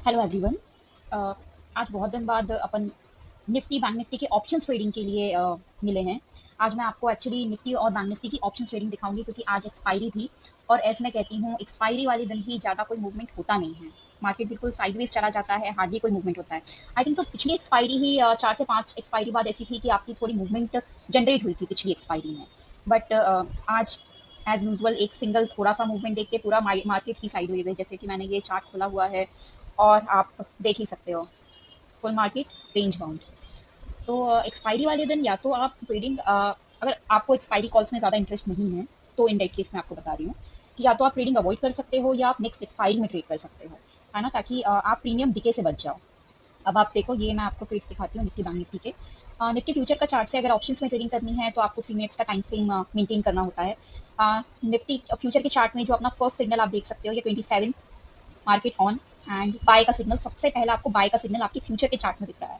Hello everyone. आज बहुत दिन बाद अपन निफ्टी बैंक निफ्टी के ऑप्शंस ट्रेडिंग के लिए मिले हैं। आज मैं आपको एक्चुअली निफ्टी और बैंक निफ्टी की ऑप्शंस ट्रेडिंग दिखाऊंगी क्योंकि आज एक्सपायरी थी। और ऐसे मैं कहती हूँ एक्सपायरी वाले दिन ही ज़्यादा कोई मूवमेंट होता नहीं है। मार्केट बिल्कुल साइडवेज चला जाता है, हार्डली कोई मूवमेंट होता है। आई थिंक सो पिछली एक्सपायरी ही 4 से 5 एक्सपायरी बाद ऐसी थी कि आपकी थोड़ी मूवमेंट जनरेट हुई थी पिछली एक्सपायरी में। बट आज एज यूजुअल एक सिंगल थोड़ा सा मूवमेंट देख के पूरा मार्केट ही साइडवेज है। जैसे कि मैंने ये चार्ट खोला हुआ है और आप देख ही सकते हो, फुल मार्केट रेंज बाउंड। तो एक्सपायरी वाले दिन या तो आप ट्रेडिंग, अगर आपको एक्सपायरी कॉल्स में ज़्यादा इंटरेस्ट नहीं है तो इन डेट केस मैं आपको बता रही हूँ कि या तो आप ट्रेडिंग अवॉइड कर सकते हो या आप नेक्स्ट एक्सपायरी में ट्रेड कर सकते हो, है ना, ताकि आप प्रीमियम डीके से बच जाओ। अब आप देखो, ये मैं आपको ट्रेड्स दिखाती हूँ निफ्टी बैंक निफ्टी के। निफ्टी फ्यूचर का चार्ट से अगर ऑप्शंस में ट्रेडिंग करनी है तो आपको 3 मिनट्स का टाइम फ्रेम मेंटेन करना होता है। निफ्टी फ्यूचर के चार्ट में जो अपना फर्स्ट सिग्नल आप देख सकते हो, ये 27 मार्केट ऑन एंड बाय का सिग्नल, सबसे पहले आपको बाय का सिग्नल आपके फ्यूचर के चार्ट में दिख रहा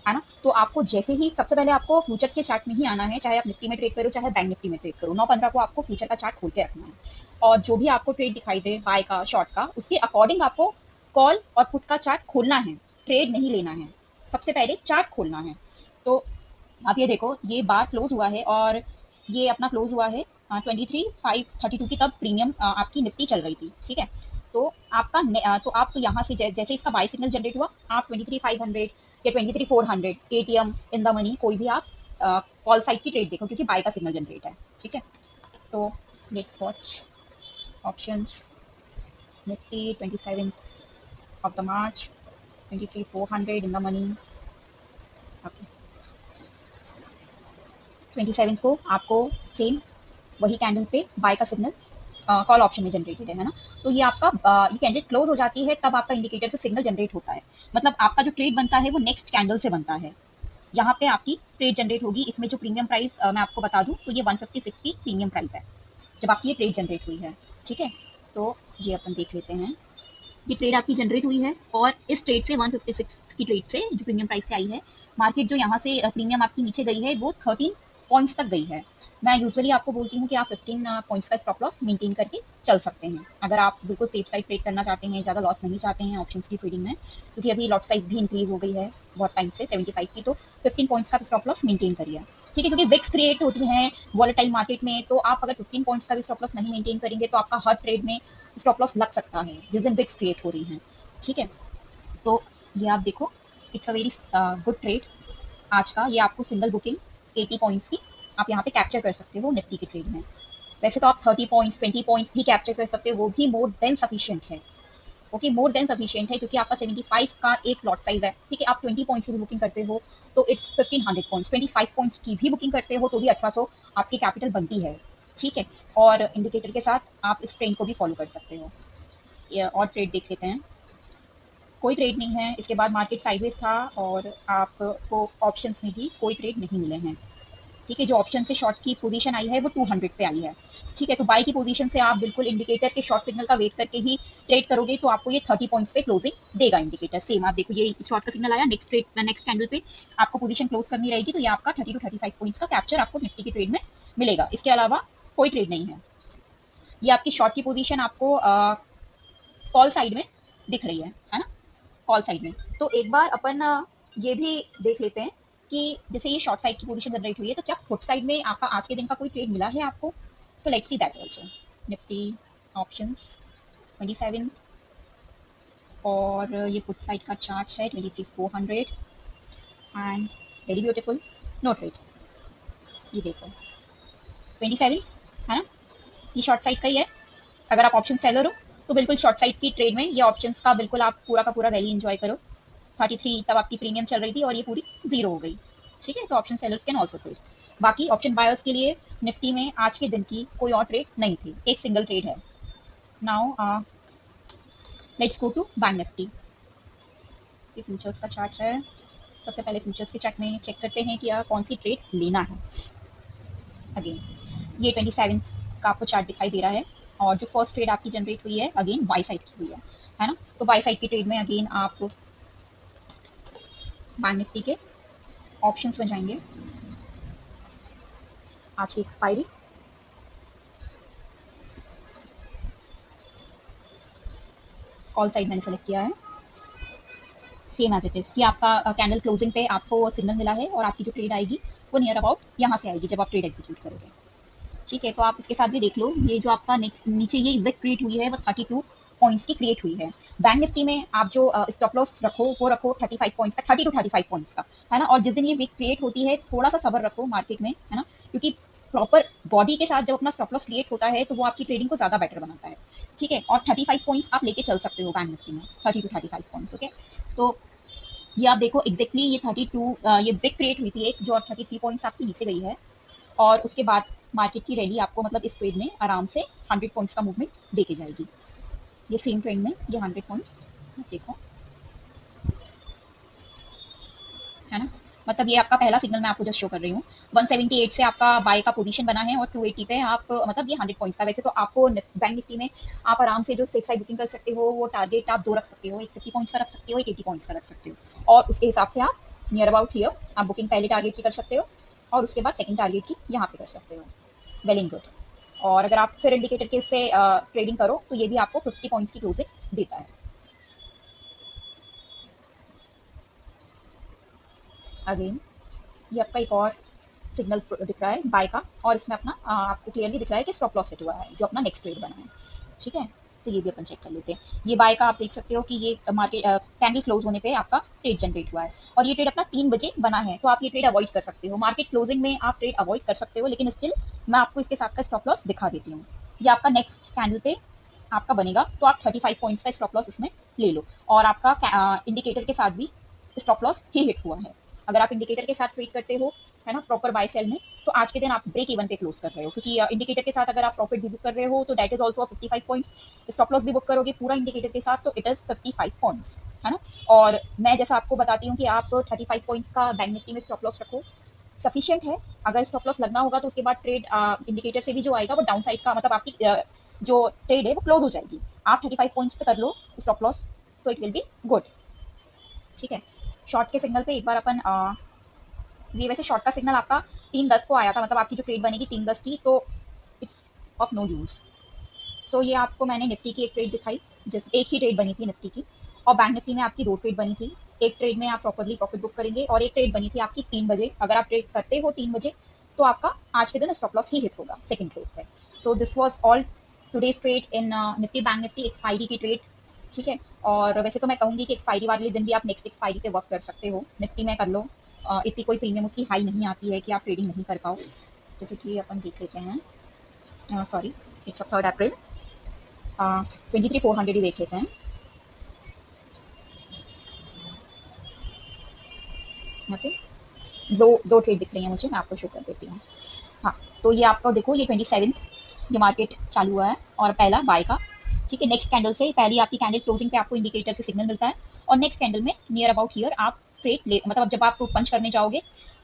है ना। तो आपको जैसे ही सबसे पहले आपको फ्यूचर्स के चार्ट में ही आना है, चाहे आप निफ्टी में ट्रेड करो चाहे बैंक निफ्टी में ट्रेड करो। 9:15 को आपको फ्यूचर का चार्ट खोल के रखना है और जो भी आपको ट्रेड दिखाई दे बाय का शॉर्ट का, उसके अकॉर्डिंग आपको कॉल और पुट का चार्ट खोलना है, ट्रेड नहीं लेना है। सबसे पहले चार्ट खोलना है। तो आप ये देखो, ये बार क्लोज हुआ है और ये अपना क्लोज हुआ है 23,532 की, तब प्रीमियम आपकी निफ्टी चल रही थी, ठीक है। तो तो आप यहाँ से जैसे इसका बाय सिग्नल जनरेट हुआ, आप 23,500 या 23,400 एटीएम इन द मनी कोई भी आप कॉल साइड की ट्रेड देखो क्योंकि बाय का सिग्नल जनरेट है, ठीक है। तो let's watch options Nifty 27 of the March, 23,400 in the money. Okay, 27 को आपको सेम वही कैंडल पे बाय का सिग्नल कॉल ऑप्शन में जनरेटेड है ना। तो ये आपका ये कैंडल क्लोज हो जाती है तब आपका इंडिकेटर से सिग्नल जनरेट होता है। मतलब आपका जो ट्रेड बनता है वो नेक्स्ट कैंडल से बनता है। यहाँ पे आपकी ट्रेड जनरेट होगी। इसमें जो प्रीमियम प्राइस मैं आपको बता दूं तो ये 156 की प्रीमियम प्राइस है जब आपकी ये ट्रेड जनरेट हुई है, ठीक है। तो ये अपन देख लेते हैं, ये ट्रेड आपकी जनरेट हुई है और इस ट्रेड से 156 की ट्रेड से जो प्रीमियम प्राइस से आई है, मार्केट जो यहाँ से प्रीमियम आपकी नीचे गई है वो 13 पॉइंट्स तक गई है। मैं यूजुअली आपको बोलती हूँ कि आप 15 पॉइंट्स का स्टॉप लॉस मेंटेन करके चल सकते हैं अगर आप बिल्कुल सेफ साइड ट्रेड करना चाहते हैं, ज़्यादा लॉस नहीं चाहते हैं ऑप्शंस की ट्रेडिंग में, क्योंकि अभी लॉट साइज भी इंक्रीज हो गई है बहुत टाइम से 75 की। तो 15 पॉइंट्स का स्टॉप लॉस मेंटेन करिए, ठीक है, क्योंकि विक्स क्रिएट होती हैं वॉलेटाइल मार्केट में। तो आप अगर 15 पॉइंट्स का भी स्टॉप लॉस नहीं मेंटेन करेंगे तो आपका हर ट्रेड में स्टॉप लॉस लग सकता है जिस दिन विक्स क्रिएट हो रही हैं, ठीक है। तो ये आप देखो, it's a very good trade आज का। ये आपको सिंगल बुकिंग 80 पॉइंट्स की आप यहाँ पे कैप्चर कर सकते हो निफ्टी की ट्रेड में। वैसे तो आप 30 पॉइंट्स 20 पॉइंट्स भी कैप्चर कर सकते हो, वो भी मोर देन सफिशिएंट है। ओके, मोर देन सफिशिएंट है क्योंकि आपका 75 का एक लॉट साइज है, ठीक है। आप 20 पॉइंट्स की भी बुकिंग करते हो तो इट्स 1500 पॉइंट्स, 25 पॉइंट्स की भी बुकिंग करते हो तो भी 1800 आपकी कैपिटल बनती है, ठीक है। और इंडिकेटर के साथ आप इस ट्रेंड को भी फॉलो कर सकते हो। और ट्रेड देख लेते हैं। कोई ट्रेड नहीं है इसके बाद, मार्केट साइडवेज था और आपको ऑप्शंस में भी कोई ट्रेड नहीं मिले हैं, ठीक है। जो ऑप्शन से शॉर्ट की पोजीशन आई है वो 200 पे आई है, ठीक है। तो बाय की पोजीशन से आप बिल्कुल इंडिकेटर के शॉर्ट सिग्नल का वेट करके ही ट्रेड करोगे तो आपको ये 30 पॉइंट्स पे क्लोजिंग देगा इंडिकेटर। सेम आप देखो, ये शॉर्ट का सिग्नल आया, नेक्स्ट ट्रेड नेक्स्ट कैंडल पे आपको पोजीशन क्लोज करनी रहेगी तो ये आपका 30 to 35 पॉइंट्स का कैप्चर आपको निफ्टी की ट्रेड में मिलेगा। इसके अलावा कोई ट्रेड नहीं है। ये आपकी शॉर्ट की पोजीशन आपको कॉल साइड में दिख रही है ना, कॉल साइड में। तो एक बार अपन ये भी देख लेते हैं कि जैसे ये शॉर्ट साइड की पोजीशन जनरेट हुई है तो क्या पुट साइड में आपका आज के दिन का कोई ट्रेड मिला है आपको। तो let's see that also. Nifty options 27 और ये पुट साइड का चार्ट है 23,400 and very beautiful, no trade. ये देखो 27 है ना, ये शॉर्ट साइड का ही है। अगर आप ऑप्शन सेलर हो तो बिल्कुल शॉर्ट साइड की ट्रेड में ये ऑप्शंस का बिल्कुल आप पूरा का पूरा रैली एंजॉय करो। 33 तब आपकी प्रीमियम चल रही थी और ये पूरी जीरो हो गई, ठीक है। तो option sellers can also trade. बाकी ऑप्शन बायर्स के लिए निफ्टी में आज के दिन की कोई और ट्रेड नहीं थी, एक सिंगल ट्रेड है। Now let's go to bank Nifty. ये फ्यूचर्स का चार्ट है। सबसे पहले फ्यूचर्स के चार्ट में चेक करते हैं कि कौन सी ट्रेड लेना है। अगेन ये 27 का आपको चार्ट दिखाई दे रहा है और जो फर्स्ट ट्रेड आपकी जनरेट हुई है अगेन बाई साइड की हुई है ना। तो बाई साइड की ट्रेड में अगेन आप बैंक निफ्टी के ऑप्शंस में जाएंगे। आज की एक्सपायरी, कॉल साइड मैंने सेलेक्ट किया है। सेम एज इट इज कि आपका कैंडल क्लोजिंग पे आपको वो सिग्नल मिला है और आपकी जो ट्रेड आएगी वो नियर अबाउट यहाँ से आएगी जब आप ट्रेड एग्जीक्यूट करोगे। ठीक है, तो आप इसके साथ भी देख लो, ये जो आपका नेक्स्ट नीचे ये विक क्रिएट हुई है वो 32 पॉइंट्स की क्रिएट हुई है। बैंक निफ्टी में आप जो स्टॉप लॉस रखो वो रखो 35 पॉइंट्स का, 30 टू 35 पॉइंट्स का, है ना। और जिस दिन ये विक क्रिएट होती है थोड़ा सा सब्र रखो मार्केट में, है ना, क्योंकि प्रॉपर बॉडी के साथ जब अपना स्टॉप लॉस क्रिएट होता है तो वो आपकी ट्रेडिंग को ज्यादा बेटर बनाता है। ठीक है, और 35 पॉइंट्स आप लेके चल सकते हो बैंक निफ्टी में, 30 टू 35 पॉइंट्स। ओके, तो ये आप देखो एग्जैक्टली ये 32 ये विक क्रिएट हुई थी एक, जो 33 पॉइंट्स आपकी नीचे गई है। और उसके बाद मार्केट की रैली आपको मतलब इस ट्रेड में आराम से 100 पॉइंट्स का मूवमेंट देके जाएगी। ये सेम ट्रेड में ये 100 पॉइंट्स देखो, है ना। मतलब ये आपका पहला सिग्नल मैं आपको जस्ट शो कर रही हूँ। 178 से आपका बाय का पोजीशन बना है और 280 पे आप मतलब ये 100 पॉइंट्स का। वैसे तो आपको बैंक निफ्टी में आप आराम से जो सेफ साइड बुकिंग कर सकते हो वो टारगेट आप दो रख सकते हो, एक 50 पॉइंट्स का रख सकते हो, एक 80 पॉइंट्स का रख सकते हो, और उसके हिसाब से आप नियर अबाउट हियर आप बुकिंग पहले टारगेट की कर सकते हो और उसके बाद सेकंड टारगेट की यहाँ पे कर सकते हो। Well in good. और अगर आप फिर इंडिकेटर के इससे ट्रेडिंग करो तो ये भी आपको 50 पॉइंट्स की क्लोजिंग देता है। अगेन ये आपका एक और सिग्नल दिख रहा है बाय का, और इसमें अपना आपको क्लियरली दिख रहा है कि स्टॉप लॉस हिट हुआ है जो अपना नेक्स्ट ट्रेड बना है। ठीक है, तो ये भी अपन चेक कर लेते हैं। ये बाय का आप देख सकते हो कि ये मार्केट कैंडल क्लोज होने पे आपका ट्रेड जनरेट हुआ है और ये ट्रेड अपना 3 बजे बना है, तो आप ये ट्रेड अवॉइड कर सकते हो। मार्केट क्लोजिंग में आप ट्रेड अवॉइड कर सकते हो, लेकिन स्टिल मैं आपको इसके साथ का स्टॉप लॉस दिखा देती हूँ। ये आपका नेक्स्ट कैंडल पे आपका बनेगा तो आप 35 पॉइंट्स का स्टॉप लॉस इसमें ले लो, और आपका इंडिकेटर के साथ भी स्टॉप लॉस ही हिट हुआ है। अगर आप इंडिकेटर के साथ ट्रेड करते हो, है ना, प्रॉपर बाय सेल में, तो आज के दिन आप ब्रेक इवन पे क्लोज कर रहे हो, क्योंकि इंडिकेटर के साथ अगर आप प्रॉफिट भी बुक कर रहे हो तो that is also 55 points. Stop loss भी बुक करोगे पूरा इंडिकेटर के साथ तो इट इज 55 पॉइंट्स, है ना। और मैं जैसा आपको बताती हूँ कि आप 35 पॉइंट्स का बैंक निफ्टी में स्टॉप लॉस रखो, सफिशियंट है। अगर स्टॉप लॉस लगना होगा तो उसके बाद ट्रेड इंडिकेटर से भी जो आएगा वो डाउन साइड का, मतलब आपकी जो ट्रेड है वो क्लोज हो जाएगी। आप 35 पॉइंट्स पे कर लो स्टॉप लॉस, तो इट विल बी गुड। ठीक है, शॉर्ट के सिग्नल पे एक बार अपन ये वैसे शॉर्ट का सिग्नल आपका 3:10 को आया था, मतलब आपकी जो ट्रेड बनेगी 3:10 की, तो इट्स ऑफ नो यूज। सो ये आपको मैंने निफ्टी की एक ट्रेड दिखाई, जिस एक ही ट्रेड बनी थी निफ्टी की, और बैंक निफ्टी में आपकी 2 ट्रेड बनी थी। एक ट्रेड में आप प्रॉपरली प्रॉफिट बुक करेंगे और एक ट्रेड बनी थी आपकी 3 बजे। अगर आप ट्रेड करते हो 3 बजे तो आपका आज के दिन स्टॉप लॉस ही हिट होगा सेकंड ट्रेड पे। तो this was all today's trade in Nifty bank Nifty expiry की ट्रेड। ठीक है, और वैसे तो मैं कहूंगी कि एक्सपायरी वाले दिन भी आप नेक्स्ट एक्सपायरी पे वर्क कर सकते हो, निफ्टी में कर लो। इतनी कोई प्रीमियम उसकी हाई नहीं आती है कि आप ट्रेडिंग नहीं कर पाओ। जैसे कि अपन देख लेते हैं, सॉरी इट्स 3 अप्रैल, 23,400 ही देख लेते हैं। ओके, दो ट्रेड दिख रही है मुझे, मैं आपको शो कर देती हूँ। हाँ, तो ये आपका देखो ये 27th ये मार्केट चालू हुआ है और पहला बाय का। ठीक है, नेक्स्ट कैंडल से पहली आपकी कैंडल क्लोजिंग पे आपको इंडिकेटर से सिग्नल मिलता है और नेक्स्ट कैंडल में नियर अबाउट हियर आप ट्रेड ले, मतलब जब आप पंच करने जाओगे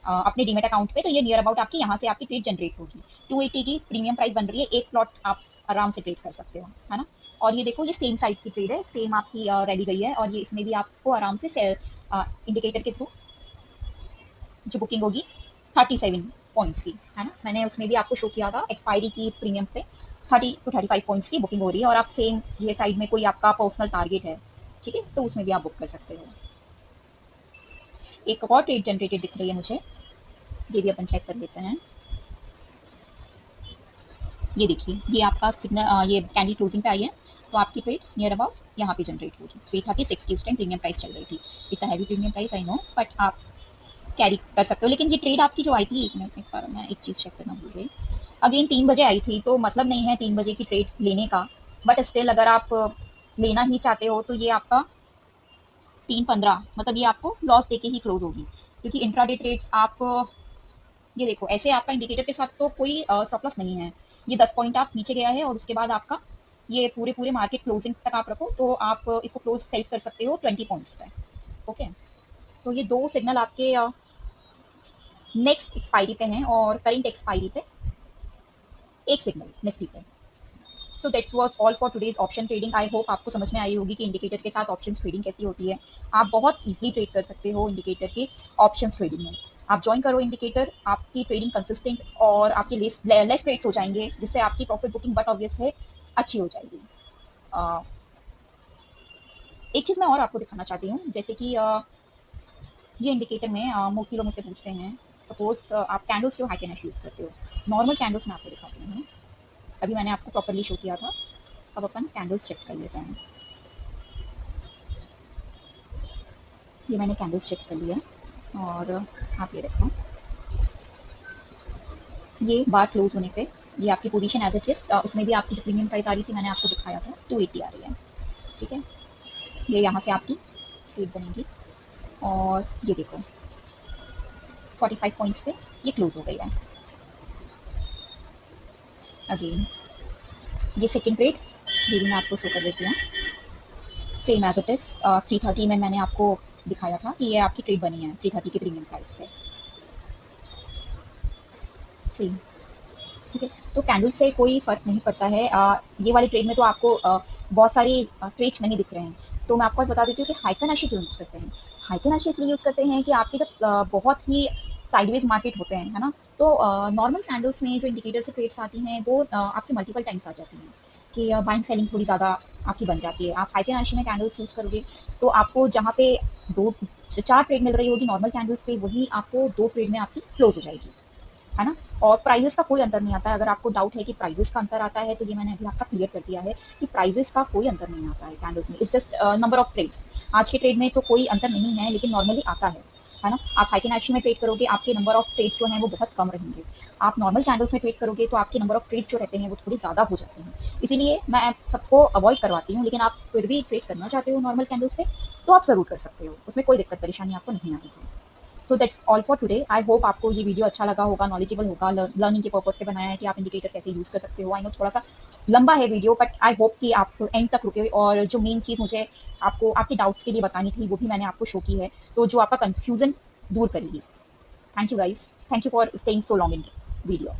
अपने डीमेट अकाउंट पे, तो ये नियर अबाउट आपकी यहाँ से आपकी ट्रेड जनरेट होगी। 280 की प्रीमियम प्राइस बन रही है, एक प्लॉट आप आराम से ट्रेड कर सकते हो, है ना। और ये देखो ये सेम साइड की ट्रेड है, सेम आपकी रैली गई है, और ये इसमें भी आपको आराम से इंडिकेटर के थ्रू जो बुकिंग होगी 37 पॉइंट्स की, है ना। मैंने उसमें भी आपको शो किया था एक्सपायरी की प्रीमियम पे 30 टू 35 पॉइंट्स की बुकिंग हो रही है, और आप सेम ये साइड में कोई आपका पर्सनल टारगेट है, ठीक है, तो उसमें भी आप बुक कर सकते हो। एक और ट्रेड जनरेटेड दिख रही है मुझे, ये भी अपन चेक कर लेते हैं। ये देखिए ये आपका सिग्नल ये कैंडल क्लोजिंग पे आई है, तो आपकी ट्रेड नियर अबाउट यहाँ पे जनरेट होगी। 336 की उस टाइम प्रीमियम प्राइस चल रही थी। It's a heavy premium price I know, but आप कैरी कर सकते हो। लेकिन ये ट्रेड आपकी जो आई थी, एक मिनट, एक बार मैं एक चीज चेक करना भूल गई। अगेन 3 बजे आई थी, तो मतलब नहीं है 3 बजे की ट्रेड लेने का, बट स्टिल अगर आप लेना ही चाहते हो तो ये आपका 3:15, मतलब ये आपको लॉस देके ही क्लोज होगी, क्योंकि इंट्राडे ट्रेड्स आप ये देखो ऐसे आपका इंडिकेटर के साथ तो कोई स्टॉप लॉस नहीं है। ये 10 पॉइंट आप नीचे गया है और उसके बाद आपका ये पूरे पूरे मार्केट क्लोजिंग तक आप रखो तो आप इसको क्लोज सेल कर सकते हो 20 पॉइंट्स पे। ओके, तो ये दो सिग्नल आपके नेक्स्ट एक्सपायरी पे हैं और करेंट एक्सपायरी पे एक सिग्नल निफ्टी पे। So that's was all for today's option trading. I hope आपको समझ में आई होगी कि इंडिकेटर के साथ ऑप्शंस ट्रेडिंग कैसी होती है। आप बहुत इजीली ट्रेड कर सकते हो इंडिकेटर के ऑप्शंस ट्रेडिंग में। आप ज्वाइन करो इंडिकेटर, आपकी ट्रेडिंग कंसिस्टेंट और आपके लेस ट्रेड्स हो जाएंगे, जिससे आपकी प्रॉफिट बुकिंग बट ऑब्वियस है अच्छी हो जाएगी। एक चीज़ मैं और आपको दिखाना चाहती हूँ, जैसे कि ये इंडिकेटर में मोस्टली लोग मुझसे पूछते हैं, सपोज आप कैंडल्स क्यों हाई कैनश यूज़ करते हो। नॉर्मल कैंडल्स मैं आपको दिखाती हूँ, अभी मैंने आपको प्रॉपरली शो किया था, अब अपन कैंडल्स चेक कर लेते हैं। ये मैंने कैंडल्स चेक कर लिया और आप ये देखो, ये बार क्लोज होने पे ये आपकी पोजीशन एज इट इज, उसमें भी आपकी जो प्रीमियम प्राइस आ रही थी मैंने आपको दिखाया था 280 आ रही है। ठीक है, ये यहाँ से आपकी ट्रेड बनेगी और ये देखो 45 पॉइंट्स पे ये क्लोज हो गई है। अगेन ये सेकेंड ट्रेड, ये भी मैं आपको शो कर देती हूँ, सेम एज इट इज 330 में मैंने आपको दिखाया था कि ये आपकी ट्रेड बनी है 330 के प्रीमियम प्राइस पे। सेम, ठीक है। तो कैंडल से कोई फर्क नहीं पड़ता है। ये वाली ट्रेड में तो आपको बहुत सारी ट्रेड्स नहीं दिख रहे हैं, तो मैं आपको आज बता देती हूँ कि हाइकनाशी क्यों यूज़ करते हैं। हाइकनाशी इसलिए यूज़ करते हैं कि आपके जब बहुत ही साइडवेज मार्केट होते हैं, है ना, तो नॉर्मल कैंडल्स में जो इंडिकेटर से ट्रेड्स आती हैं वो आपके मल्टीपल टाइम्स आ जाती हैं कि बाइंग सेलिंग थोड़ी ज़्यादा आपकी बन जाती है। आप हाइकनाशी में कैंडल्स यूज़ करोगे तो आपको जहाँ पे दो चार ट्रेड मिल रही होगी नॉर्मल कैंडल्स पे, वही आपको दो ट्रेड में आपकी क्लोज हो जाएगी, है ना। और प्राइजेस का कोई अंतर नहीं आता है। अगर आपको डाउट है कि प्राइजेस का अंतर आता है तो ये मैंने अभी आपका क्लियर कर दिया है कि प्राइजेस का कोई अंतर नहीं आता है कैंडल्स में, it's just number of trades. आज के ट्रेड में तो कोई अंतर नहीं है, लेकिन नॉर्मली आता है ना। आप हाई कैन में ट्रेड करोगे, आपके नंबर ऑफ ट्रेड्स जो हैं वो बहुत कम रहेंगे। आप नॉर्मल कैंडल्स में ट्रेड करोगे तो आपके नंबर ऑफ ट्रेड्स जो रहते हैं वो थोड़े ज़्यादा हो जाते हैं। इसीलिए मैं सबको अवॉइड करवाती हूँ, लेकिन आप फिर भी ट्रेड करना चाहते हो नॉर्मल कैंडल्स पे तो आप ज़रूर कर सकते हो, उसमें कोई दिक्कत परेशानी आपको नहीं आएगी। So that's all for today. I hope आपको ये वीडियो अच्छा लगा होगा, नॉलेजेबल होगा, लर्निंग के पर्पज से बनाया है कि आप इंडिकेटर कैसे यूज कर सकते हो। आई नो थोड़ा सा लंबा है वीडियो, बट आई होप कि आप एंड तक रुके और जो मेन चीज़ मुझे आपको आपके डाउट्स के लिए बतानी थी वो भी मैंने आपको शो की है, तो जो आपका कंफ्यूजन दूर करेगी। Thank you guys, thank you for staying so long in video.